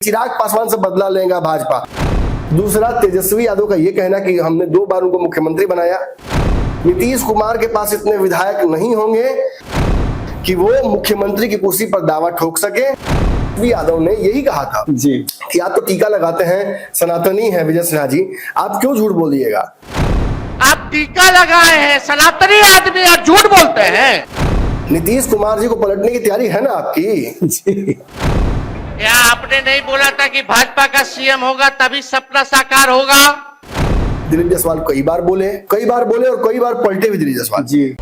चिराग पासवान से बदला लेगा भाजपा। दूसरा, तेजस्वी यादव का यह कहना कि हमने 2 बार उनको मुख्यमंत्री बनाया। नीतीश कुमार के पास इतने विधायक नहीं होंगे कि वो मुख्यमंत्री की कुर्सी पर दावा ठोक सके। यादव ने यही कहा था जी कि आप तो टीका लगाते हैं, सनातनी है विजय सिन्हा जी, आप क्यों झूठ बोलिएगा। आप टीका लगाए हैं, सनातनी आदमी, आप झूठ बोलते हैं। नीतीश कुमार जी को पलटने की तैयारी है ना आपकी? जी क्या आपने नहीं बोला था कि भाजपा का सीएम होगा तभी सपना साकार होगा? दिलीप जायसवाल कई बार बोले और कई बार पलटे भी दिलीप जायसवाल जी।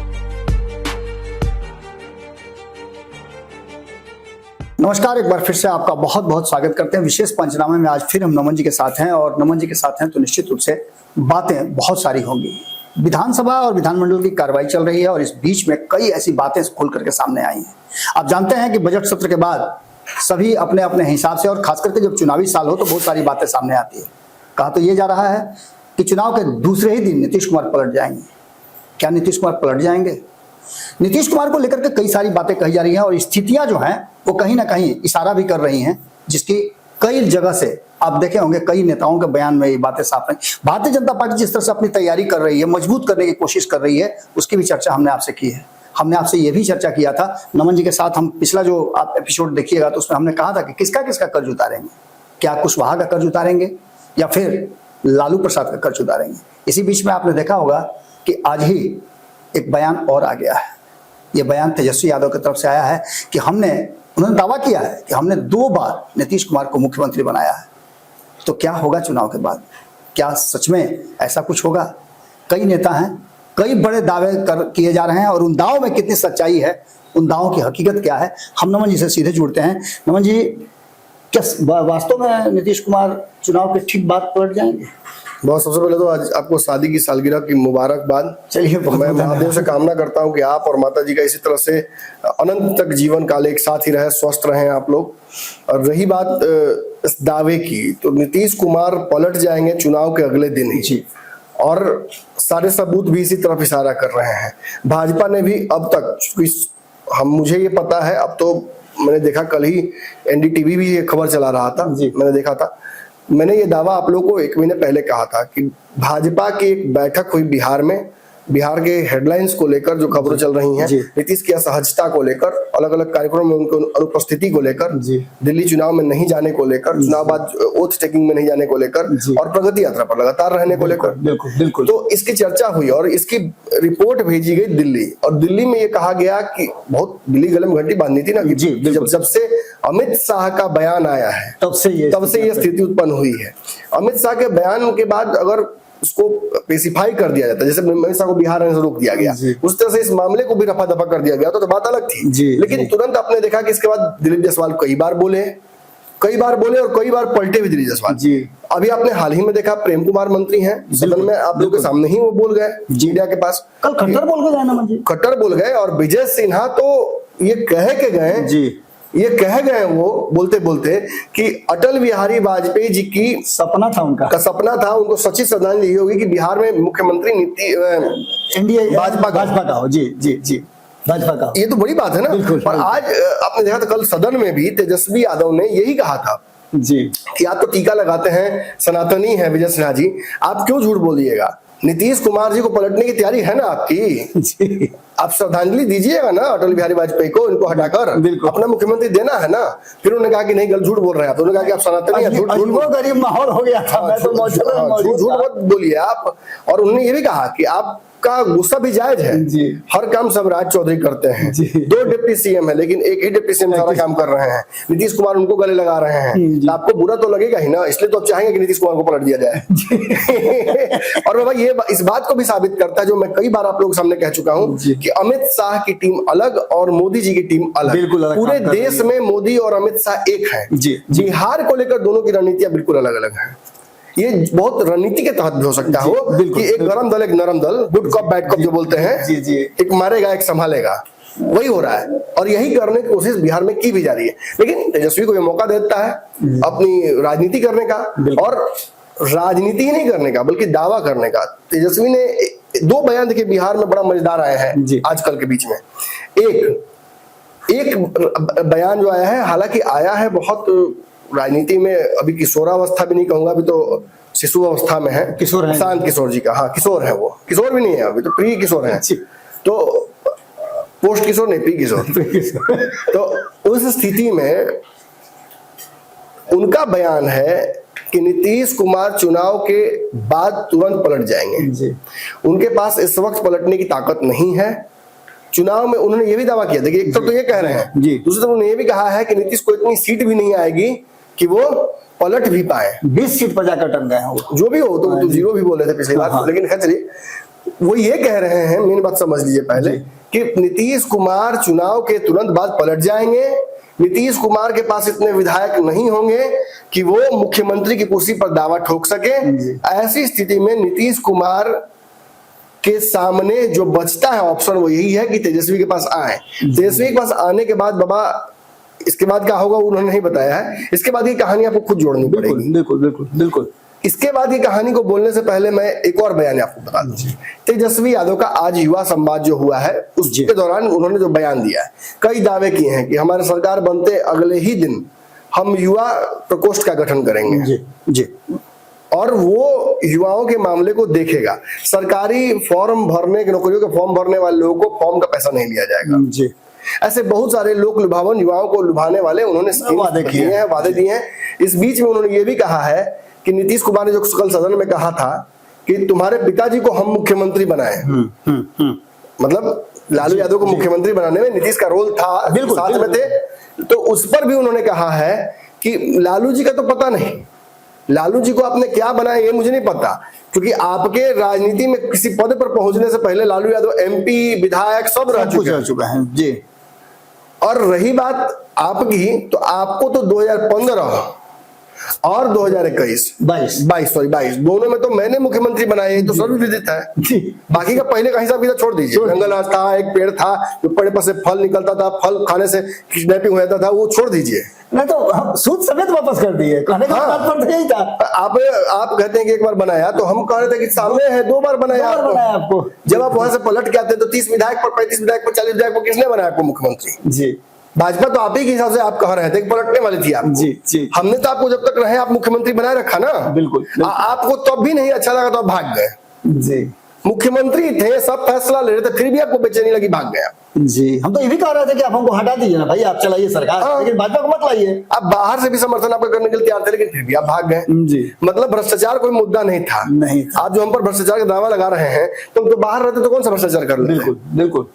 नमस्कार, एक बार फिर से आपका बहुत बहुत स्वागत करते हैं विशेष पंचनामे में। आज फिर हम नमन जी के साथ हैं और नमन जी के साथ हैं तो निश्चित रूप से बातें बहुत सारी होंगी। विधानसभा और विधानमंडल की कार्रवाई चल रही है और इस बीच में कई ऐसी बातें खुल करके सामने आई हैं। आप जानते हैं कि बजट सत्र के बाद सभी अपने अपने हिसाब से, और खास करके जब चुनावी साल हो तो बहुत सारी बातें सामने आती है। कहा तो ये जा रहा है कि चुनाव के दूसरे ही दिन नीतीश कुमार पलट जाएंगे। क्या नीतीश कुमार पलट जाएंगे? नीतीश कुमार को लेकर के कई सारी बातें कही जा रही हैं और स्थितियां जो हैं वो कहीं ना कहीं इशारा भी कर रही हैं, जिसकी कई जगह से आप देखे होंगे कई नेताओं के बयान में ये बातें साफ रही। भारतीय जनता पार्टी जिस तरह से अपनी तैयारी कर रही है, मजबूत करने की कोशिश कर रही है, उसकी भी चर्चा हमने आपसे की है। हमने आपसे ये भी चर्चा किया था नमन जी के साथ, हम पिछला जो आप एपिसोड देखिएगा तो उसमें हमने कहा था कि किसका किसका कर्ज उतारेंगे। क्या कुशवाहा का कर्ज उतारेंगे या फिर लालू प्रसाद का कर्ज उतारेंगे। इसी बीच में आपने देखा होगा कि आज ही एक बयान और आ गया है। यह बयान तेजस्वी यादव की तरफ से आया है कि उन्होंने दावा किया है कि हमने 2 बार नीतीश कुमार को मुख्यमंत्री बनाया है। तो क्या होगा चुनाव के बाद? क्या सच में ऐसा कुछ होगा? कई नेता हैं, कई बड़े दावे किए जा रहे हैं और उन दावों में कितनी सच्चाई है, उन दावों की हकीकत क्या है, हम नमन जी से सीधे जुड़ते हैं। नमन जी, क्या वास्तव में नीतीश कुमार चुनाव के ठीक बाद पलट जाएंगे? बहुत सबसे पहले तो आज आपको शादी की सालगिरह की मुबारकबाद। चलिए, मैं महादेव से कामना करता हूं कि आप और माता जी का इसी तरह से अनंत तक जीवन काल एक साथ ही रहे, स्वस्थ रहें आप लोग। और रही बात इस दावे की, तो नीतीश कुमार पलट जाएंगे चुनाव के अगले दिन ही जी, और सारे सबूत भी इसी तरफ इशारा कर रहे हैं। भाजपा ने भी अब तक मुझे ये पता है, अब तो मैंने देखा कल ही एनडीटीवी भी ये खबर चला रहा था, मैंने देखा था। मैंने ये दावा आप लोगों को 1 महीने पहले कहा था कि भाजपा की एक बैठक हुई बिहार में, बिहार के हेडलाइंस को लेकर जो खबरें चल रही हैं, नीतीश की असहजता को लेकर, अलग अलग कार्यक्रमों में उनकी अनुपस्थिति को लेकर, दिल्ली चुनाव में नहीं जाने को लेकर, चुनाव बाद ओथ टेकिंग में नहीं जाने को लेकर, और प्रगति यात्रा पर लगातार रहने को लेकर, बिल्कुल। तो इसकी चर्चा हुई और इसकी रिपोर्ट भेजी गई दिल्ली। और दिल्ली में ये कहा गया कि बहुत दिल्ली गले में घंटी बांधनी थी ना कि जब से अमित शाह का बयान आया है तब से ये स्थिति उत्पन्न हुई है। अमित शाह के बयान के बाद अगर उसको स्पेसिफाई कर दिया जाता, जैसे अमित शाह को बिहार आने से रोक दिया गया, उस तरह से इस मामले को भी रफा दफा कर दिया गया तो बात अलग थी। लेकिन तुरंत आपने देखा कि इसके बाद दिलीप जायसवाल कई बार बोले और कई बार पलटे भी दिलीप जायसवाल। अभी आपने हाल ही में देखा प्रेम कुमार मंत्री हैं, सदन में आप लोग के सामने ही वो बोल गए मीडिया के पास, कल खट्टर बोल गए। और विजय सिन्हा तो ये कह गए वो बोलते बोलते कि अटल बिहारी वाजपेयी जी की सपना था, उनको सच्ची श्रद्धांजलि होगी कि बिहार में मुख्यमंत्री एनडीए भाजपा का हो। जी भाजपा का। ये तो बड़ी बात है ना। और आज आपने देखा था कल सदन में भी तेजस्वी यादव ने यही कहा था कि आप तो टीका लगाते हैं, सनातनी है विजय सिन्हा जी, आप क्यों झूठ बोलिएगा। नीतीश कुमार जी को पलटने की तैयारी है ना आपकी? आप श्रद्धांजलि दीजिएगा ना अटल बिहारी वाजपेयी को, इनको हटाकर अपना मुख्यमंत्री देना है ना। फिर उन्होंने कहा कि नहीं, गलत झूठ बोल रहे हैं आप। उन्होंने कहा कि आप सनातनी हैं, झूठ गरीब माहौल हो गया था, मैं तो झूठ मत बोलिए आप। और उन्होंने ये भी कहा कि आप का गुस्सा भी जायज है, हर काम सब राज चौधरी करते हैं, 2 डिप्टी सीएम है लेकिन एक ही डिप्टी सीएम सारा काम कर रहे हैं, नीतीश कुमार उनको गले लगा रहे हैं, तो आपको बुरा तो लगेगा ही ना। इसलिए तो आप चाहेंगे कि नीतीश कुमार को पलट दिया जाए। और बाबा ये इस बात को भी साबित करता है, जो मैं कई बार आप लोगों के सामने कह चुका हूं कि अमित शाह की टीम अलग और मोदी जी की टीम अलग। पूरे देश में मोदी और अमित शाह एक है। बिहार को लेकर दोनों की रणनीतियां बिल्कुल अलग अलग है। ये बहुत रणनीति के तहत भी हो सकता हो कि एक गरम दल एक नरम दल, गुड कप बैड कप जो बोलते हैं, एक मारेगा एक संभालेगा, वही हो रहा है। और यही करने की कोशिश बिहार में की भी जा रही है। लेकिन तेजस्वी को ये मौका देता है अपनी राजनीति करने का, और राजनीति ही नहीं करने का बल्कि दावा करने का। तेजस्वी ने 2 बयान देखिए बिहार में बड़ा मजेदार आया है आजकल के बीच में। एक बयान जो आया है, हालांकि आया है बहुत राजनीति में अभी किशोरावस्था भी नहीं कहूंगा, अभी तो शिशु अवस्था में है। किशोर हैं। प्रशांत किशोर जी का, हाँ किशोर है, वो किशोर भी नहीं है अभी तो, प्री किशोर है। तो पोस्ट किशोर नहीं, प्री किशोर। तो उस स्थिति में उनका बयान है कि नीतीश कुमार चुनाव के बाद तुरंत पलट जाएंगे जी। उनके पास इस वक्त पलटने की ताकत नहीं है। चुनाव में उन्होंने ये भी दावा किया, देखिए एक तरफ तो ये कह रहे हैं, जी। दूसरी तरफ उन्होंने ये भी कहा है कि नीतीश को इतनी सीट भी नहीं आएगी कि वो पलट भी पाए। 20 सीट पर जाकर टन गए हैं वो। जो भी हो, तो जीरो भी बोले थे पिछली बार, हाँ। लेकिन खैर चलिए, वो ये कह रहे हैं, मेन बात समझ लीजिए पहले, कि नीतीश कुमार चुनाव के तुरंत बाद पलट जाएंगे। नीतीश कुमार के पास इतने विधायक नहीं होंगे कि वो मुख्यमंत्री की कुर्सी पर दावा ठोक सके। ऐसी स्थिति में नीतीश कुमार के सामने जो बचता है ऑप्शन वो यही है कि तेजस्वी के पास आए। तेजस्वी के पास आने के बाद बाबा, इसके बाद क्या होगा उन्होंने नहीं बताया है। इसके बाद की कहानी आपको खुद जोड़नी पड़ेगी। बिल्कुल बिल्कुल बिल्कुल। इसके बाद की कहानी को बोलने से पहले मैं एक और बयान आपको बता दूं। तेजस्वी यादव का आज युवा संवाद जो हुआ है उसके दौरान उन्होंने जो बयान दिया है, कई दावे किए हैं कि हमारे सरकार बनते अगले ही दिन हम युवा प्रकोष्ठ का गठन करेंगे जी जी। और वो युवाओं के मामले को देखेगा। सरकारी फॉर्म भरने के, नौकरियों के फॉर्म भरने वाले लोगों को फॉर्म का पैसा नहीं लिया जाएगा जी। ऐसे बहुत सारे लोक लुभावन युवाओं को लुभाने वाले उन्होंने वादे किए हैं, वादे दिए हैं। इस बीच में उन्होंने ये भी कहा है कि नीतीश कुमार ने जो कल सदन में कहा था कि तुम्हारे पिताजी को हम मुख्यमंत्री बनाए, मतलब लालू यादव को मुख्यमंत्री बनाने में नीतीश का रोल था, बिल्कुल साथ में थे। तो उस पर भी उन्होंने कहा है कि लालू जी का तो पता नहीं, लालू जी को आपने क्या बनाया ये मुझे नहीं पता, क्योंकि आपके राजनीति में किसी पद पर पहुंचने से पहले लालू यादव एमपी, विधायक सब रह चुके हैं जी। और रही बात आपकी, तो आपको तो 2015 और 2022 दोनों में तो मैंने मुख्यमंत्री बनाए, तो सर्वविदित है। बाकी का पहले का हिसाब किताब छोड़ दीजिए। जंगल राज था, एक पेड़ था जो पेड़ पर से फल निकलता था, फल खाने से किडनैपिंग हो जाता था, वो छोड़ दीजिए। नहीं तो सूद समेत वापस कर दिए, कहने का तात्पर्य यही था। आप कहते हैं कि एक बार बनाया, तो हम कह रहे थे कि सामने है 2 बार बनाया आपको। जब आप वहां से पलट के आते तो 30 विधायक पर, 35 विधायक पर, 40 विधायक पर किसने बनाया आपको मुख्यमंत्री? जी। भाजपा तो आप ही के हिसाब से आप कह रहे थे कि पलटने वाली थी आप। जी जी। हमने तो आपको जब तक रहे आप मुख्यमंत्री बनाए रखा ना। बिल्कुल। आपको तब भी नहीं अच्छा लगा तो आप भाग गए। जी। मुख्यमंत्री थे, सब फैसला ले रहे थे, फिर भी आपको बेचैनी लगी, भाग गया। जी। हम तो ये भी कह रहे थे कि आप हमको हटा दीजिए ना भाई, आप चलाइए सरकार, लेकिन भाजपा को मत लाइए। आप बाहर से भी समर्थन आपका करने के लिए तैयार थे, लेकिन फिर भी आप भाग गए। जी। मतलब भ्रष्टाचार कोई मुद्दा नहीं था। नहीं था। आप जो हम पर भ्रष्टाचार का दावा लगा रहे हैं, तुम तो बाहर रहते तो कौन सा भ्रष्टाचार कर लेते? बिल्कुल बिल्कुल।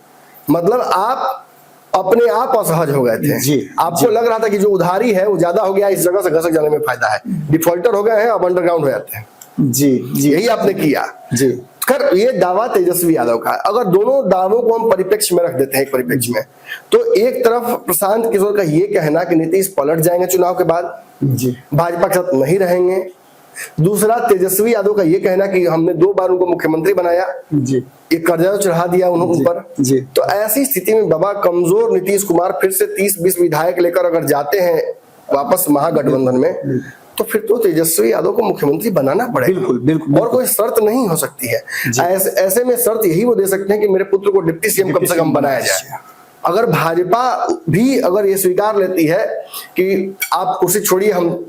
मतलब आप अपने आप असहज हो गए थे। जी। आपको लग रहा था कि जो उधारी है वो ज्यादा हो गया, इस जगह से घसक जाने में फायदा है, डिफॉल्टर हो गए हैं, अब अंडरग्राउंड हो जाते हैं। जी जी। यही आपने किया। जी। खैर ये दावा तेजस्वी यादव का, अगर दोनों दावों को हम परिप्रेक्ष्य में रख देते हैं, एक परिप्रेक्ष्य में, तो एक तरफ प्रशांत किशोर का ये कहना कि नीतीश पलट जाएंगे चुनाव के बाद, जी, भाजपा के साथ नहीं रहेंगे। दूसरा तेजस्वी यादव का ये कहना कि हमने 2 बार उनको मुख्यमंत्री बनाया, जी, एक कर्जा चढ़ा दिया उन्होंने उन पर। जी। तो ऐसी स्थिति में बाबा कमजोर नीतीश कुमार फिर से 30-20 विधायक लेकर अगर जाते हैं वापस महागठबंधन में, तो फिर तो तेजस्वी यादव को मुख्यमंत्री बनाना पड़ेगा। बिल्कुल, बिल्कुल। और कोई शर्त नहीं हो सकती है। ऐसे में शर्त यही वो दे सकते हैं कि मेरे पुत्र को डिप्टी सीएम कम से कम बनाया जाए। अगर भाजपा भी अगर ये स्वीकार लेती है कि आप कुर्सी छोड़िए, हम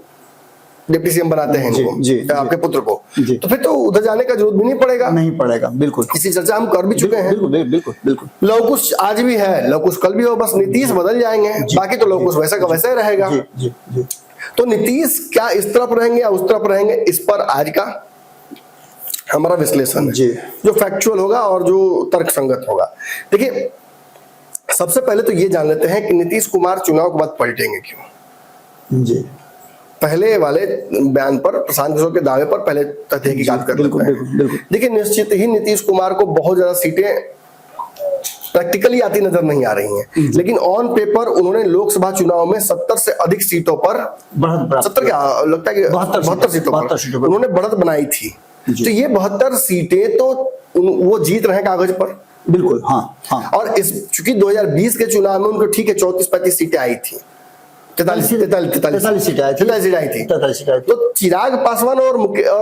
डिप्टी सीएम बनाते हैं इनको, जी, आपके पुत्र को, जी। तो फिर तो उधर जाने का जरूरत भी नहीं पड़ेगा। नहीं पड़ेगा, बिल्कुल। इसी चर्चा हम कर भी चुके हैं। बिल्कुल बिल्कुल बिल्कुल। लवकुश आज भी है, लवकुश कल भी हो, बस नीतीश बदल जाएंगे, बाकी तो लवकुश वैसा का वैसा ही रहेगा। जी, जी, जी। तो नीतीश क्या इस तरफ रहेंगे या उस तरफ रहेंगे, इस पर आज का हमारा विश्लेषण है, जी। जो फैक्चुअल होगा और जो तर्कसंगत होगा। देखिए, सबसे पहले तो ये जान लेते हैं कि नीतीश कुमार चुनाव के बाद पलटेंगे क्यों। जी। पहले वाले बयान पर, प्रशांत किशोर के दावे पर पहले तहकीकात कर लेते हैं। देखिए, निश्चित ही नीतीश कुमार को बहुत ज्यादा सीटें प्रैक्टिकली आती नजर नहीं आ रही हैं, लेकिन ऑन पेपर उन्होंने लोकसभा चुनाव में 70 से अधिक सीटों पर, 70 क्या लगता है कि 72 सीटों पर उन्होंने बढ़त बनाई थी। तो ये 72 सीटें तो वो जीत रहे हैं कागज पर। बिल्कुल, हाँ हाँ। और इस चूंकि 2020 के चुनाव में उनको ठीक है 34-35 सीटें आई थी, 43 सीटें आई थी। 43 सीटें आई थी। 43 सीटें आई थी। तो चिराग पासवान और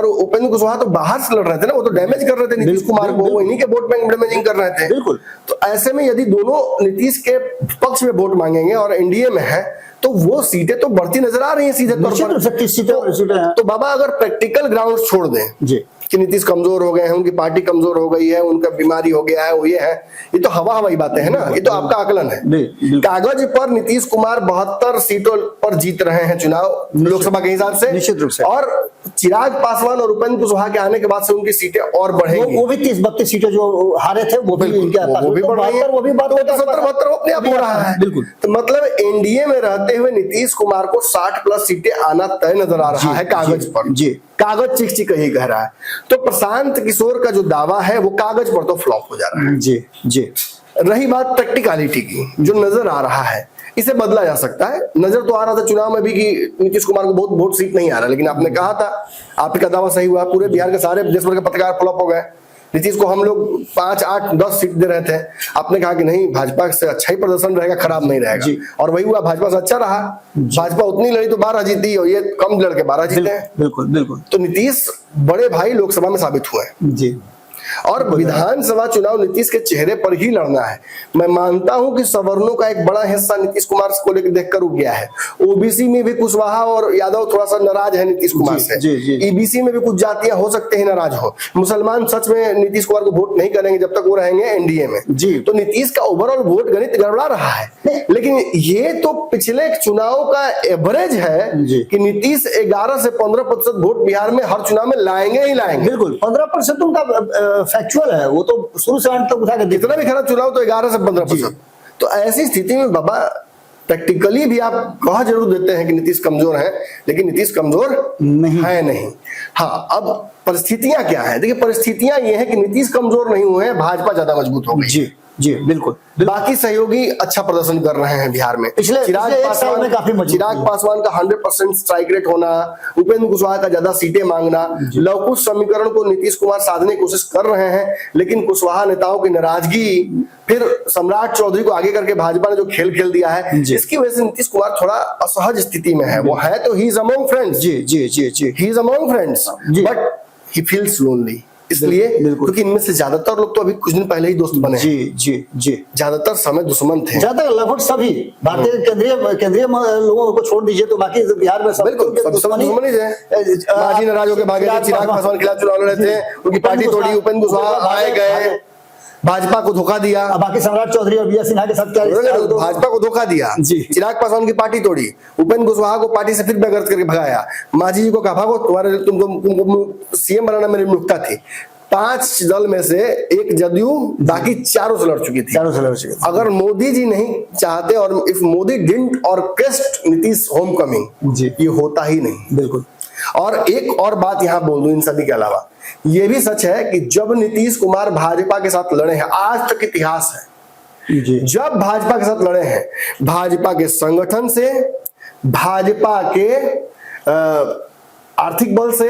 उपेंद्र कुशवाहा तो बाहर से लड़ रहे थे ना, वो तो डैमेज कर रहे थे नीतीश कुमार को, वो इन्हीं के वोट बैंक डैमेजिंग कर रहे थे। बिल्कुल। तो ऐसे में यदि दोनों नीतीश के पक्ष में वोट मांगेंगे और एनडीए में है तो वो सीटें तो बढ़ती नजर आ रही हैं सीधे तौर पर। 30 सीटें हैं। तो बाबा अगर प्रैक्टिकल ग्राउंड छोड़ दें जी कि नीतीश कमजोर हो गए हैं, उनकी पार्टी कमजोर हो गई है, उनका बीमारी हो गया है, वो ये है, ये तो हवाई बातें हैं ना, ये तो आपका आकलन है। कागज पर नीतीश कुमार 72 सीटों पर जीत रहे हैं चुनाव लोकसभा के हिसाब से, निश्चित रूप से। और चिराग पासवान और उपेंद्र कुशवाहा के आने के बाद से उनकी सीटें और बढ़ेंगी। वो भी 30-32 सीटें जो हारे थे वो भी इनके वो भी बढ़ रही है, वो भी बात 70-72 अपने आप हो रहा है। बिल्कुल। तो मतलब एनडीए में रहते हुए नीतीश कुमार को 60+ सीटें आना तय नजर आ रहा है कागज पर। जी कागज चिक चिक ही कह रहा है। तो प्रशांत किशोर का जो दावा है वो कागज पर तो फ्लॉप हो जा रहा है। जी जी। रही बात प्रैक्टिकलिटी की, जो नजर आ रहा है इसे बदला जा सकता है। नजर तो आ रहा था चुनाव में भी कि नीतीश कुमार को बहुत वोट सीट नहीं आ रहा, लेकिन आपने कहा था, आपका दावा सही हुआ, पूरे बिहार के सारे देश भर के पत्रकार फ्लॉप हो गए। नीतीश को हम लोग 5, 8, 10 सीट दे रहे थे, आपने कहा कि नहीं भाजपा से अच्छा ही प्रदर्शन रहेगा, खराब नहीं रहेगा, और वही हुआ, भाजपा से अच्छा रहा। भाजपा उतनी लड़ी तो 12 जीती और ये कम लड़के 12 जीते हैं। बिल्कुल बिल्कुल। तो नीतीश बड़े भाई लोकसभा में साबित हुए हैं। जी। और विधानसभा चुनाव नीतीश के चेहरे पर ही लड़ना है। मैं मानता हूं कि सवर्णों का एक बड़ा हिस्सा नीतीश कुमार को लेकर देखकर रुक गया है। ओबीसी में भी कुशवाहा और यादव थोड़ा सा नाराज है नीतीश कुमार से। ईबीसी में भी कुछ जातियां हो सकते हैं नाराज हो। मुसलमान सच में नीतीश कुमार को वोट नहीं करेंगे जब तक वो रहेंगे एनडीए में। तो नीतीश का ओवरऑल वोट गणित गड़बड़ा रहा है, लेकिन ये तो पिछले चुनाव का एवरेज है कि नीतीश 11 से 15% वोट बिहार में हर चुनाव में लाएंगे ही लाएंगे। बिल्कुल 15% उनका फैक्चुअल है, वो तो शुरू से अंत तक उठा के जितना भी खरा चुनाव तो 11 से 15%। तो ऐसी स्थिति में बाबा प्रैक्टिकली भी आप कहा जरूर देते हैं कि नीतीश कमजोर है, लेकिन नीतीश कमजोर नहीं। हाँ, अब परिस्थितियां क्या है? देखिए परिस्थितियां ये है कि नीतीश कमजोर नहीं हुए हैं, भाजपा ज्यादा मजबूत हो गई। जी बिल्कुल। बाकी सहयोगी अच्छा प्रदर्शन कर रहे हैं बिहार में। चिराग पासवान का 100% स्ट्राइक रेट होना, उपेंद्र कुशवाहा का ज्यादा सीटें मांगना, लवकुश समीकरण को नीतीश कुमार साधने की कोशिश कर रहे हैं, लेकिन कुशवाहा नेताओं की नाराजगी, फिर सम्राट चौधरी को आगे करके भाजपा ने जो खेल दिया है, इसकी वजह से नीतीश कुमार थोड़ा असहज स्थिति में है। वो है तो he is among friends, he is among friends, but he feels lonely. इसलिए क्योंकि इनमें से ज्यादातर लोग तो अभी कुछ दिन पहले ही दोस्त बने हैं। जी। ज्यादातर समय दुश्मन थे। ज्यादातर लगभग सभी भारतीय केंद्रीय लोगों को छोड़ दीजिए तो बाकी बिहार में सब बिल्कुल दुश्मन ही थे। मांझी नाराज होकर भागे थे, चिराग पासवान के खिलाफ चुनाव लड़े थे, उनकी पार्टी तोड़ी, उपेंद्र कुशवाहा आए गए, भाजपा को धोखा दिया। बाकी सम्राट चौधरी और बीएस सिन्हा के साथ क्या, भाजपा को धोखा दिया, चिराग पासवान की पार्टी तोड़ी, उपेंद्र कुशवाहा को पार्टी से फिर बेगर्त करके भगाया, मांझी जी को कहा भागो, तुमको सीएम बनाना मेरी नियुक्ता थी। 5 दल में से एक जदयू, बाकी चारों से लड़ चुकी थी। अगर मोदी जी नहीं चाहते और if Modi didn't orchestrate Nitish home coming, ये होता ही नहीं। बिल्कुल। और एक और बात यहां बोल दूं इन सभी के अलावा, यह भी सच है कि जब नीतीश कुमार भाजपा के साथ लड़े हैं, आज तक इतिहास है, जब भाजपा के साथ लड़े हैं, भाजपा के संगठन से, भाजपा के आर्थिक बल से,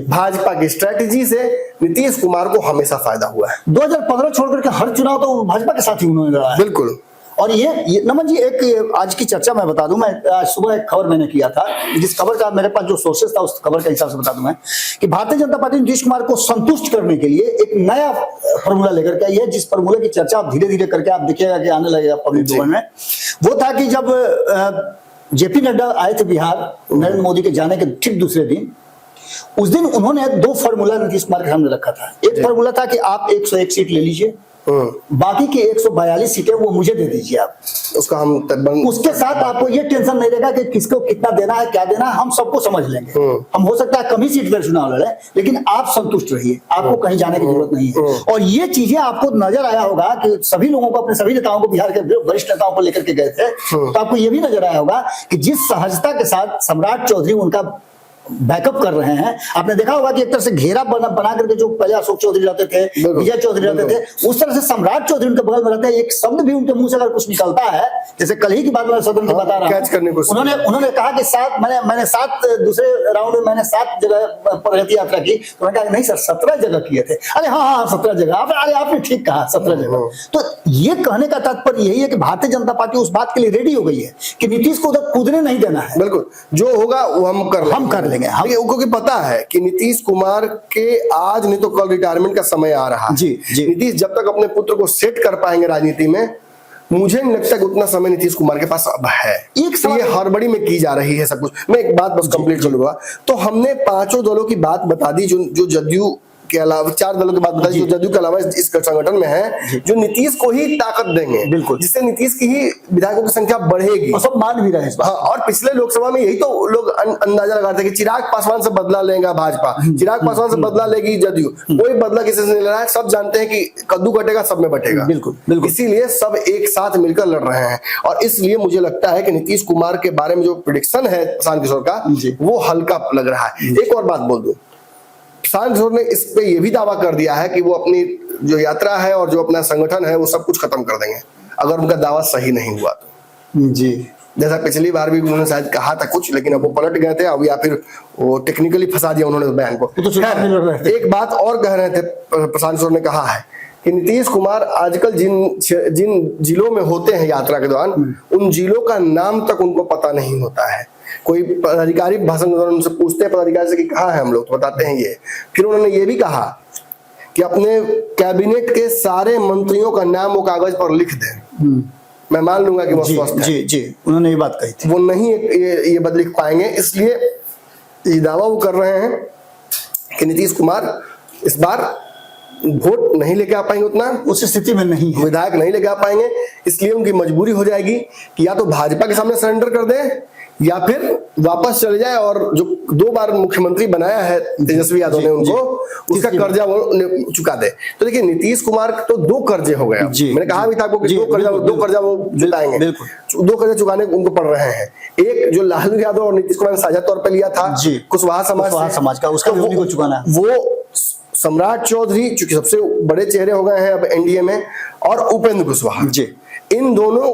भाजपा की स्ट्रेटेजी से नीतीश कुमार को हमेशा फायदा हुआ है। 2015 छोड़कर के हर चुनाव तो भाजपा के साथ ही उन्होंने लड़ा है। बिल्कुल। और ये नमन जी, एक आज की चर्चा मैं बता दूं, मैं आज सुबह एक खबर मैंने किया था, जिस खबर का मेरे पास जो सोर्सेस था उस खबर के हिसाब से बता दूं मैं, कि भारतीय जनता पार्टी नीतीश कुमार को संतुष्ट करने के लिए एक नया फॉर्मूला लेकर के आई है, जिस फॉर्मूले की चर्चा आप धीरे धीरे करके आप देखिएगा कि आने लगेगा पब्लिक डोमेन में। वो था कि जब जेपी नड्डा आए थे बिहार नरेंद्र मोदी के जाने के ठीक दूसरे दिन, उस दिन उन्होंने 2 फॉर्मूला नीतीश कुमार के सामने रखा था। एक फॉर्मूला था कि आप 101 सीट ले लीजिए, बाकी की 142 सीटें वो मुझे दे दीजिए आप, उसका हम उसके साथ आपको ये टेंशन नहीं रहेगा कि किसको कितना देना है, क्या देना है, हम सबको समझ लेंगे। हम हो सकता है कम ही सीट पर चुनाव लड़े, लेकिन आप संतुष्ट रहिए, आपको कहीं जाने की जरूरत नहीं है। और ये चीजें आपको नजर आया होगा कि सभी लोगों को, अपने सभी नेताओं को, बिहार के वरिष्ठ नेताओं को लेकर के गए थे, तो आपको ये भी नजर आया होगा कि जिस सहजता के साथ सम्राट चौधरी उनका बैकअप कर रहे हैं। आपने देखा होगा कि एक तरह से घेरा बना करके जो पहले अशोक चौधरी रहते थे, विजय चौधरी रहते थे, उस तरह से सम्राट चौधरी उनके बगल में रहते हैं। एक शब्द भी उनके मुंह से अगर कुछ निकलता है, जैसे कल ही की बात मैं सदन में बता रहा हूं, उन्होंने कहा कि मैंने 7 दूसरे राउंड में मैंने 7 जगह प्रगति यात्रा की, तो मैंने कहा नहीं सर 17 जगह किए थे। अरे हाँ 17 जगह, अरे आपने ठीक कहा 17 जगह। तो ये कहने का तात्पर्य यही है कि भारतीय जनता पार्टी उस बात के लिए रेडी हो गई है कि नीतीश को उधर कूदने नहीं देना है। बिल्कुल, जो होगा वो हम कर लेंगे। क्योंकि पता है कि नीतीश कुमार के आज नहीं तो कल रिटायरमेंट का समय आ रहा है। जी। नीतीश जब तक अपने पुत्र को सेट कर पाएंगे राजनीति में, मुझे नहीं लगता कि उतना समय नीतीश कुमार के पास अब है। ये हड़बड़ी में की जा रही है सब कुछ। मैं एक बात बस कंप्लीट कर लूंगा। तो हमने 5 दलों की बात बता दी, जो जदयू के अलावा 4 दलों की बात बता दी जो जदयू के अलावा इस संगठन में है, जो नीतीश को ही ताकत देंगे, बिल्कुल, जिससे नीतीश की ही विधायकों की संख्या बढ़ेगी। और सब मान भी रहे हैं इस बात। हाँ, और पिछले लोकसभा में यही तो लोग अंदाजा लगाते थे कि चिराग पासवान से बदला लेगा भाजपा, चिराग पासवान से बदला लेगी जदयू। कोई बदला किसी से नहीं ले रहा है। सब जानते हैं कि कद्दू कटेगा सब में बटेगा। बिल्कुल। इसीलिए सब एक साथ मिलकर लड़ रहे हैं। और इसलिए मुझे लगता है कि नीतीश कुमार के बारे में जो प्रेडिक्शन है प्रशांत किशोर का, वो हल्का लग रहा है। एक और बात बोल दूं, प्रशांत किशोर ने इस पे ये भी दावा कर दिया है कि वो अपनी जो यात्रा है और जो अपना संगठन है वो सब कुछ खत्म कर देंगे अगर उनका दावा सही नहीं हुआ तो। जी, जैसा पिछली बार भी उन्होंने शायद कहा था कुछ, लेकिन अब वो पलट गए थे, अब या फिर वो टेक्निकली फंसा दिया उन्होंने बयान को। तो एक बात और कह रहे थे, प्रशांत किशोर ने कहा है कि नीतीश कुमार आजकल जिन जिलों में होते हैं यात्रा के दौरान, उन जिलों का नाम तक उनको पता नहीं होता है। कोई पदाधिकारी भाषण के दौरान उनसे पूछते हैं पदाधिकारी से कि कहाँ है हम लोग, तो बताते हैं ये। फिर उन्होंने ये भी कहा कि अपने कैबिनेट के सारे मंत्रियों का नाम वो कागज पर लिख दें, मैं मान लूंगा कि वो स्वस्थ है। जी, उन्होंने ये बात कही थी। वो नहीं ये बद लिख पाएंगे, इसलिए ये दावा वो कर रहे हैं कि नीतीश कुमार इस बार वोट नहीं लेके आ पाएंगे, उतना उस स्थिति में नहीं है, विधायक नहीं लेके आ पाएंगे। इसलिए उनकी मजबूरी हो जाएगी कि या तो भाजपा के सामने सरेंडर कर दे या फिर वापस चले जाए और जो 2 बार मुख्यमंत्री बनाया है तेजस्वी यादव ने उनको, उसका कर्जा वो चुका दे। तो देखिए नीतीश कुमार तो 2 कर्जे हो गए। मैंने कहा भी था आपको कि 2 कर्जा वो चुकाएंगे। 2 कर्जे चुकाने उनको पड़ रहे हैं। एक जो लालू यादव और नीतीश कुमार ने साझा तौर पर लिया था कुशवाहा समाज का, उसका भी उनको चुकाना है। वो सम्राट चौधरी चूंकि सबसे बड़े चेहरे हो गए हैं अब एनडीए में, और उपेंद्र कुशवाहा, इन दोनों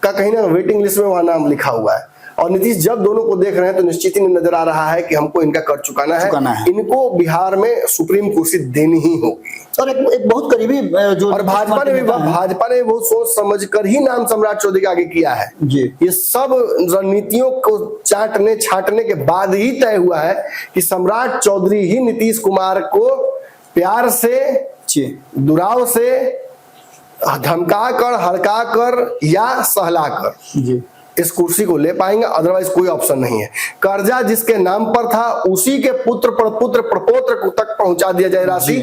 का कहीं ना वेटिंग लिस्ट में वहां नाम लिखा हुआ है। और नीतीश जब दोनों को देख रहे हैं तो निश्चित ही नजर आ रहा है कि हमको इनका कर चुकाना है। इनको बिहार में सुप्रीम कुर्सी देनी ही होगी। और एक बहुत करीबी जो, और भाजपा ने बहुत सोच समझ कर ही नाम सम्राट चौधरी के आगे किया है। ये सब रणनीतियों को चाटने छाटने के बाद ही तय हुआ है कि सम्राट चौधरी ही नीतीश कुमार को प्यार से, दुराव से, धमका कर, हड़का कर या सहला कर इस कुर्सी को ले पाएंगे। अदरवाइज कोई ऑप्शन नहीं है। कर्जा जिसके नाम पर था उसी के पुत्र प्रपुत्र प्रपौत्र तक पहुंचा दिया जाए राशि,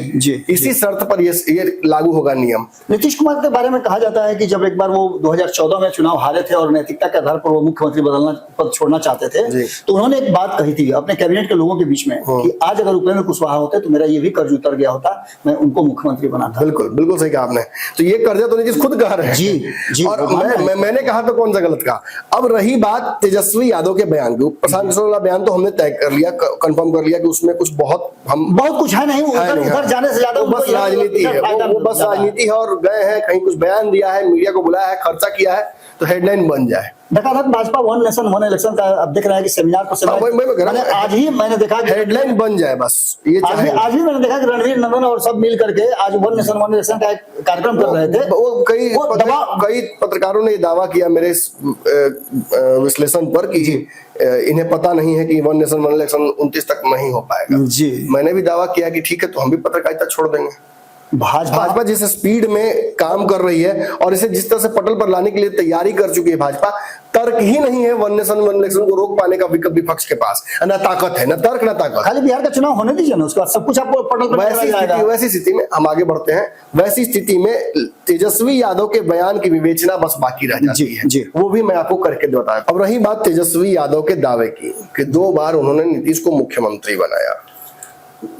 इसी शर्त पर ये लागू होगा नियम। नीतीश कुमार के बारे में कहा जाता है कि जब एक बार वो 2014 में चुनाव हारे थे और नैतिकता के आधार पर वो मुख्यमंत्री बदलना पद छोड़ना चाहते थे, तो उन्होंने एक बात कही थी अपने कैबिनेट के लोगों के बीच में कि आज अगर उपेंद्र कुशवाहा होते तो मेरा ये भी कर्ज उतर गया होता, मैं उनको मुख्यमंत्री बनाता। बिल्कुल सही कहा आपने। तो ये कर्जा तो नीतीश खुद कह रहे हैं। और मैंने कहा तो कौन सा गलत कहा। अब रही बात तेजस्वी यादव के बयान की, प्रशांत किशोर वाला बयान तो हमने तय कर लिया, कंफर्म कर लिया कि उसमें कुछ बहुत कुछ है नहीं, उधर जाने से ज्यादा बस राजनीति है, वो बस राजनीति है। और गए हैं कहीं कुछ बयान दिया है, मीडिया को बुलाया है, खर्चा किया है, तो हेडलाइन बन जाए। धकाधक भाजपा 1 नेशन 1 इलेक्शन का अब देख रहे हैं कि सेमिनार पर आज ही मैंने देखा हेडलाइन बन जाए बस। ये आज भी मैंने देखा कि रणवीर नंदन और सब मिल करके आज 1 नेशन 1 इलेक्शन का एक कार्यक्रम कर रहे थे। वो कई पत्रकारों ने दावा किया मेरे विश्लेषण पर कि इन्हें पता नहीं है कि 1 नेशन 1 इलेक्शन 29 तक नहीं हो पाएगा। मैंने भी दावा किया कि ठीक है, तो हम भी पत्रकारिता छोड़ देंगे। भाजपा जिस स्पीड में काम कर रही है और इसे जिस तरह से पटल पर लाने के लिए तैयारी कर चुकी है भाजपा, तर्क ही नहीं है 1 नेशन 1 इलेक्शन को रोक पाने का विपक्ष के पास। ना ताकत है, ना तर्क, ना ताकत। खाली बिहार का चुनाव होने दीजिए ना, उसका सब कुछ आपको पटल पर। वैसी स्थिति में हम आगे बढ़ते हैं। वैसी स्थिति में तेजस्वी यादव के बयान की विवेचना बस बाकी रह जाती है। वो भी मैं आपको करके बताया। अब रही बात तेजस्वी यादव के दावे की कि 2 बार उन्होंने नीतीश को मुख्यमंत्री बनाया।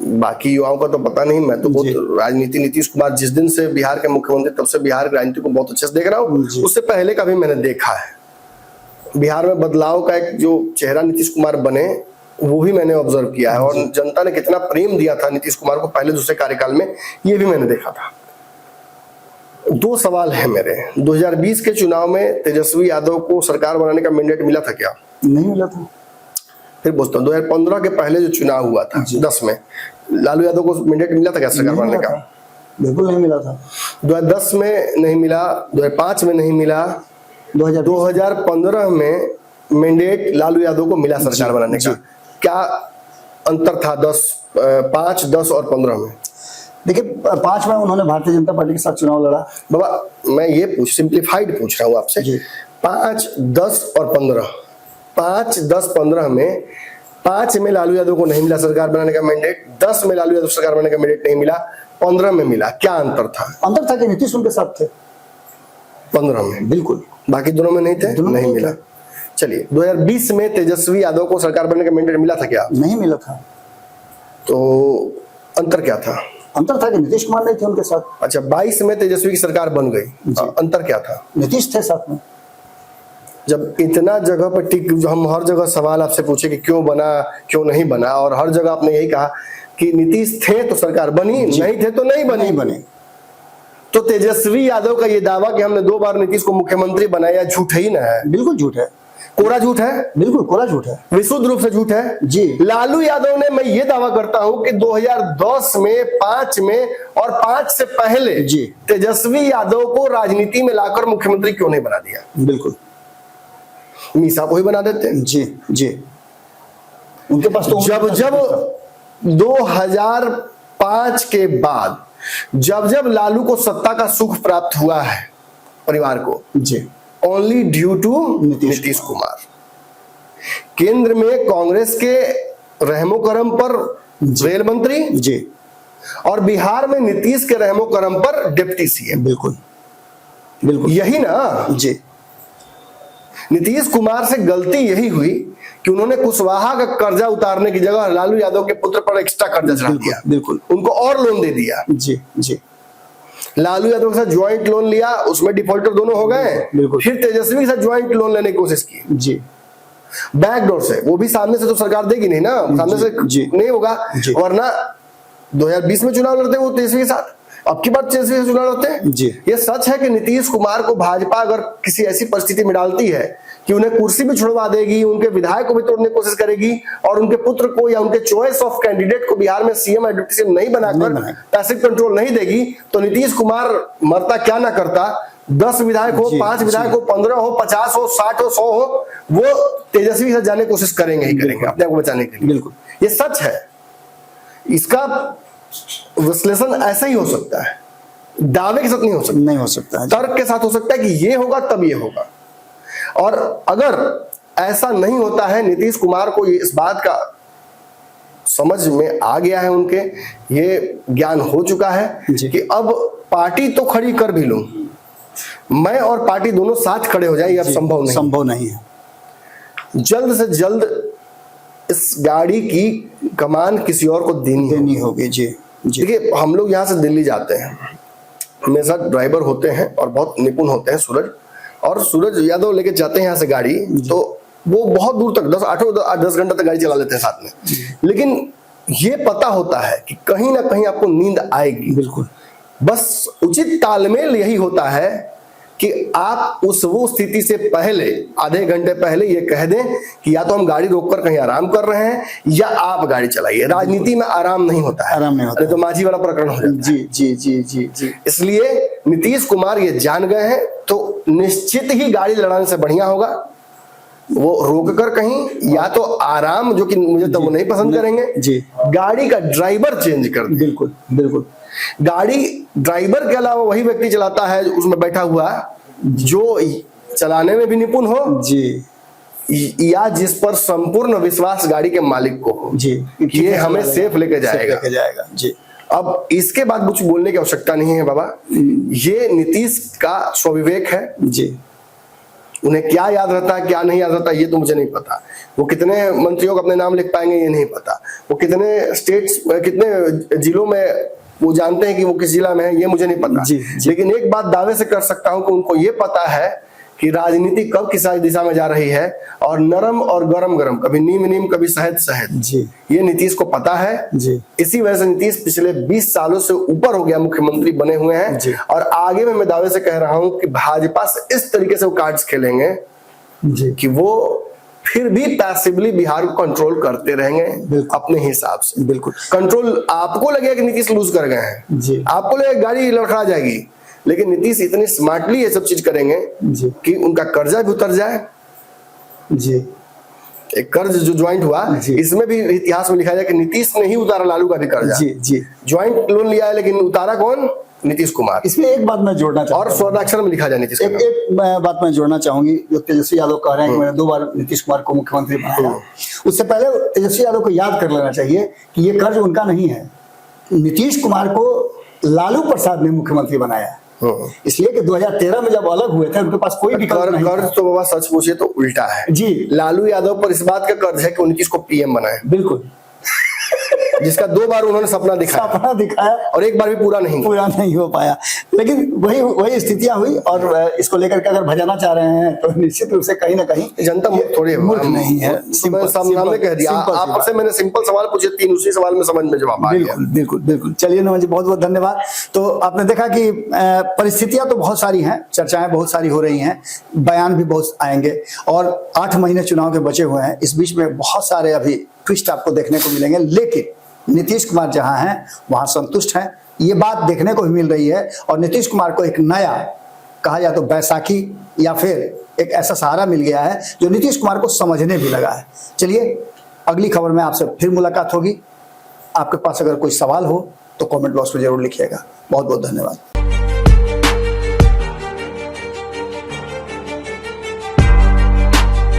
बाकी युवाओं का तो पता नहीं, मैं तो बहुत राजनीति, नीतीश कुमार जिस दिन से बिहार के मुख्यमंत्री तब से बिहार की राजनीति को बहुत अच्छे से देख रहा हूँ। उससे पहले का भी मैंने देखा है। बिहार में बदलाव का एक जो चेहरा नीतीश कुमार बने वो भी मैंने ऑब्जर्व किया है, और जनता ने कितना प्रेम दिया था नीतीश कुमार को पहले दूसरे कार्यकाल में, ये भी मैंने देखा था। दो सवाल है मेरे। 2020 के चुनाव में तेजस्वी यादव को सरकार बनाने का मैंडेट मिला था क्या? नहीं मिला था। फिर पूछता हूँ, 2015 के पहले जो चुनाव हुआ था 10 में, लालू यादव को मैंडेट मिला था क्या सरकार बनाने का? बिल्कुल नहीं मिला था। 2010 में नहीं मिला, 2005 में नहीं मिला, 2015 में मैंडेट लालू यादव को मिला सरकार बनाने का। क्या अंतर था 5, 10 और 15 में? देखिए 5 में उन्होंने भारतीय जनता पार्टी के साथ चुनाव लड़ा। बाबा मैं ये सिंप्लीफाइड पूछ रहा हूँ आपसे, 5, 10 और 15, 5, 10, 15 में 5 में लालू यादव को नहीं मिला सरकार बनाने का मैंडेट, 10 में लालू यादव सरकार बनाने का मैंडेट नहीं मिला, 15 में मिला। क्या अंतर था? अंतर था कि नीतीश उनके साथ थे 15 में, बिल्कुल, बाकी दोनों में नहीं थे, नहीं मिला। चलिए 2020 में तेजस्वी यादव को सरकार बनने का मैंडेट मिला था क्या? नहीं मिला था। तो अंतर क्या था? अंतर था कि नीतीश कुमार नहीं थे उनके साथ। अच्छा 22 में तेजस्वी की सरकार बन गई, अंतर क्या था? नीतीश थे साथ में। जब इतना जगह पर टिक, जो हम हर जगह सवाल आपसे पूछे कि क्यों बना क्यों नहीं बना, और हर जगह आपने यही कहा कि नीतीश थे तो सरकार बनी, नहीं थे तो नहीं बनी। तो तेजस्वी यादव का ये दावा कि हमने 2 बार नीतीश को मुख्यमंत्री बनाया झूठ ही ना है? बिल्कुल झूठ है, कोरा झूठ है, बिल्कुल कोरा झूठ है, विशुद्ध रूप से झूठ है जी। लालू यादव ने, मैं ये दावा करता हूं कि 2010 में, 5 में और 5 से पहले जी तेजस्वी यादव को राजनीति में लाकर मुख्यमंत्री क्यों नहीं बना दिया? बिल्कुल मीसा को ही बना देते। जी जी, उनके पास तो जब 2005 के बाद जब लालू को सत्ता का सुख प्राप्त हुआ है परिवार को, जी, only due to Nitish Kumar. केंद्र में कांग्रेस के रहमो करम पर रेल मंत्री जी, और बिहार में नीतीश के रहमो करम पर डिप्टी सीएम। बिल्कुल बिल्कुल यही ना जी। नीतीश कुमार से गलती यही हुई कि उन्होंने कुशवाहा का कर्जा उतारने की जगह लालू यादव के पुत्र पर एक्स्ट्रा कर्जा चढ़ा दिया, बिल्कुल, उनको और लोन दे दिया। जी जी, लालू यादव के साथ ज्वाइंट लोन लिया, उसमें डिफॉल्टर दोनों हो गए, फिर तेजस्वी के साथ ज्वाइंट लोन लेने की कोशिश की जी, बैकडोर से। वो भी सामने से तो सरकार देगी नहीं ना, सामने से नहीं होगा, वरना 2020 में चुनाव लड़ते वो तेजस्वी के साथ, अब की बात तेजस्वी से चुनाव लड़ते हैं जी। ये सच है कि नीतीश कुमार को भाजपा अगर किसी ऐसी परिस्थिति में डालती है कि उन्हें कुर्सी भी छुड़वा देगी, उनके विधायक को भी तोड़ने की कोशिश करेगी, और उनके पुत्र को या उनके चॉइस ऑफ कैंडिडेट को बिहार में सीएम या डिप्टी सीएम नहीं बनाकर पैसिव कंट्रोल नहीं देगी, तो नीतीश कुमार मरता क्या ना करता, 10 विधायक हो, 5 विधायक हो, 15 हो, 50 हो, 60 हो, 100 हो, वो तेजस्वी से जाने की कोशिश करेंगे ही करेंगे अपने को बचाने के लिए। बिल्कुल, ये सच है। इसका विश्लेषण ऐसा ही हो सकता है, दावे के साथ नहीं हो सकता, नहीं हो सकता, तर्क के साथ हो सकता है कि ये होगा तब ये होगा। और अगर ऐसा नहीं होता है, नीतीश कुमार को इस बात का समझ में आ गया है, उनके ये ज्ञान हो चुका है कि अब पार्टी तो खड़ी कर भी लूं, मैं और पार्टी दोनों साथ खड़े हो जाए, ये अब संभव नहीं है। जल्द से जल्द इस गाड़ी की कमान किसी और को देनी होगी। जी जी, देखिए हम लोग यहाँ से दिल्ली जाते हैं, मेरे साथ ड्राइवर होते हैं और बहुत निपुण होते हैं, सूरज यादव लेके जाते हैं यहाँ से गाड़ी, तो वो बहुत दूर तक 10 घंटा तक गाड़ी चला लेते हैं साथ में, लेकिन ये पता होता है कि कहीं ना कहीं आपको नींद आएगी। बिल्कुल, बस उचित तालमेल यही होता है कि आप वो स्थिति से पहले, आधे घंटे पहले ये कह दें कि या तो हम गाड़ी रोककर कहीं आराम कर रहे हैं या आप गाड़ी चलाइए। राजनीति में आराम नहीं होता है, आराम नहीं होता है, तो माझी वाला प्रकरण हो जाता है। जी जी जी जी जी, इसलिए नीतीश कुमार ये जान गए हैं, तो निश्चित ही गाड़ी लड़ाने से बढ़िया होगा वो रोक कर कहीं, या तो आराम, जो कि मुझे तो वो नहीं पसंद करेंगे जी, गाड़ी का ड्राइवर चेंज कर दे। बिल्कुल बिल्कुल, गाड़ी ड्राइवर के अलावा वही व्यक्ति चलाता है उसमें बैठा हुआ जो चलाने में भी निपुण हो जी, या जिस पर संपूर्ण विश्वास गाड़ी के मालिक को हो जी, कि ये हमें सेफ लेके जाएगा जी। अब इसके बाद कुछ बोलने की आवश्यकता नहीं है बाबा, ये नीतीश का स्वविवेक है जी। उन्हें क्या याद रहता है क्या नहीं याद रहता ये तो मुझे नहीं पता, वो कितने मंत्रियों का अपने नाम लिख पाएंगे ये नहीं पता, वो कितने स्टेट्स कितने जिलों में वो जानते हैं कि वो किस जिला में है ये मुझे नहीं पता जी, जी। लेकिन एक बात दावे से कर सकता हूं कि उनको ये पता है कि राजनीति कब किस दिशा में जा रही है, और नरम और गरम गरम, कभी नीम नीम कभी शहद शहद, जी ये नीतीश को पता है जी। इसी वजह से नीतीश पिछले 20 सालों से ऊपर हो गया मुख्यमंत्री बने हुए जी। हैं, और आगे मैं दावे से कह रहा हूं कि भाजपा से इस तरीके से वो कार्ड्स खेलेंगे जी कि वो फिर भी पैसिवली बिहार को कंट्रोल करते रहेंगे अपने हिसाब से। बिल्कुल कंट्रोल आपको लगेगा कि नीतीश लूज कर गए हैं, जी आपको लगेगा गाड़ी लड़खड़ा जाएगी, लेकिन नीतीश इतनी स्मार्टली ये सब चीज करेंगे जी कि उनका कर्जा भी उतर जाए। जी एक कर्ज जो ज्वाइंट हुआ, जी। इसमें भी इतिहास में लिखा जाए कि नीतीश ने ही उतारा लालू का भी कर्जा। जी जी। ज्वाइंट लोन लिया है लेकिन उतारा कौन? नीतीश कुमार। इसमें एक बात मैं जोड़ना और चाहूंगा, स्वर्णाक्षर में लिखा जाए नीतीश एक कुमार। एक बात मैं जोड़ना चाहूंगी। जो तेजस्वी यादव कह रहे हैं कि मैंने 2 बार नीतीश कुमार को मुख्यमंत्री बनाया, उससे पहले तेजस्वी यादव को याद कर लेना चाहिए कि ये कर्ज उनका नहीं है, नीतीश कुमार को लालू प्रसाद ने मुख्यमंत्री बनाया। इसलिए कि 2013 में जब अलग हुए थे उनके पास कोई भी कर्ज नहीं कर्ज था। तो बाबा सच पूछे तो उल्टा है जी। लालू यादव पर इस बात का कर्ज है कि नीतीश को पीएम बनाए, बिल्कुल, जिसका 2 बार उन्होंने सपना दिखाया सपना दिखाया और एक बार भी पूरा नहीं। पूरा नहीं हो पाया, लेकिन वही स्थितियां हुई। और इसको लेकर के अगर भजाना चाह रहे हैं तो निश्चित रूप से कहीं ना कहीं जनता थोड़ी मूर्ख नहीं है। सामने कह दिया आपसे, मैंने सिंपल सवाल पूछे 3, उसी सवाल में समझ में जवाब आ गया। बिल्कुल बिल्कुल बिल्कुल। चलिए नमन जी, बहुत बहुत धन्यवाद। तो आपने देखा कि परिस्थितियां तो बहुत सारी हैं, चर्चाएं बहुत सारी हो रही हैं, बयान भी बहुत आएंगे, और 8 महीने चुनाव के बचे हुए हैं। इस बीच में बहुत सारे अभी ट्विस्ट आपको देखने को मिलेंगे, लेकिन नीतीश कुमार जहां हैं वहां संतुष्ट हैं, ये बात देखने को भी मिल रही है। और नीतीश कुमार को एक नया, कहा जाए तो बैसाखी या फिर एक ऐसा सहारा मिल गया है जो नीतीश कुमार को समझने भी लगा है। चलिए अगली खबर में आपसे फिर मुलाकात होगी। आपके पास अगर कोई सवाल हो तो कमेंट बॉक्स में जरूर लिखिएगा। बहुत बहुत धन्यवाद।